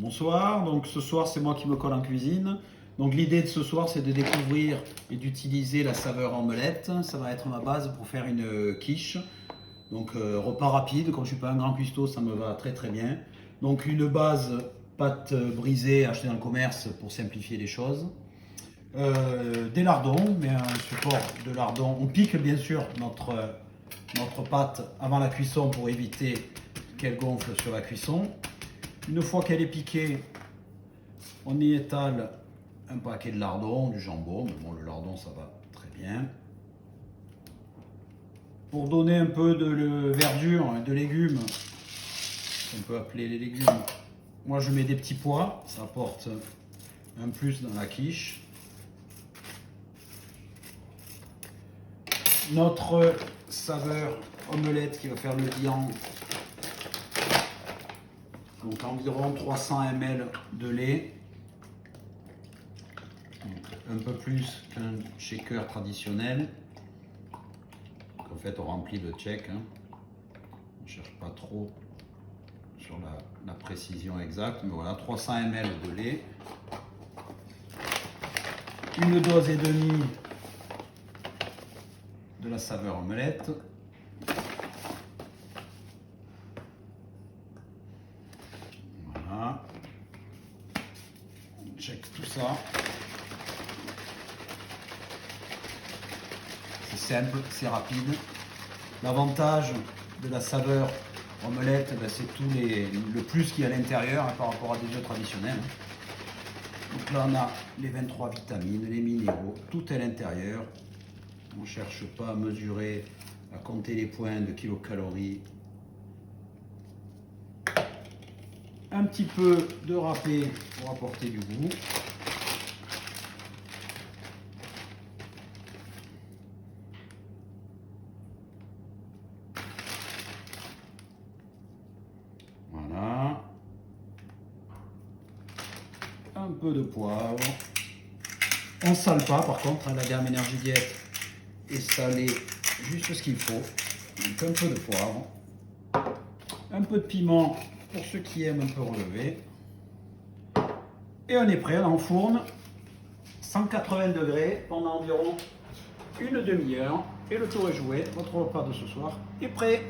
Bonsoir, donc ce soir c'est moi qui me colle en cuisine. Donc l'idée de ce soir c'est de découvrir et d'utiliser la saveur omelette. Ça va être ma base pour faire une quiche. Donc repas rapide, quand je suis pas un grand cuistot ça me va très très bien. Donc une base pâte brisée achetée dans le commerce pour simplifier les choses. Des lardons, mais un support de lardons. On pique bien sûr notre pâte avant la cuisson pour éviter qu'elle gonfle sur la cuisson. Une fois qu'elle est piquée, on y étale un paquet de lardons, du jambon, mais bon le lardon ça va très bien. Pour donner un peu de verdure, de légumes, on peut appeler les légumes, moi je mets des petits pois, ça apporte un plus dans la quiche. Notre saveur omelette qui va faire le liant, donc environ 300 ml de lait, un peu plus qu'un shaker traditionnel. En fait on remplit le check, hein. On ne cherche pas trop sur la précision exacte, mais voilà, 300 ml de lait, une dose et demie de la saveur omelette, voilà, on check tout ça. C'est simple, c'est rapide. L'avantage de la saveur omelette, ben, c'est le plus qu'il y a à l'intérieur, hein, par rapport à des œufs traditionnels. Donc là on a les 23 vitamines, les minéraux, tout à l'intérieur. On ne cherche pas à mesurer, à compter les points de kilocalories. Un petit peu de râpé pour apporter du goût. Voilà. Un peu de poivre. On ne sale pas par contre, hein, la gamme Énergie Diète est salée juste ce qu'il faut. Donc un peu de poivre. Un peu de piment pour ceux qui aiment un peu relever. Et on est prêt, on enfourne 180 degrés pendant environ une demi-heure. Et le tour est joué, votre repas de ce soir est prêt.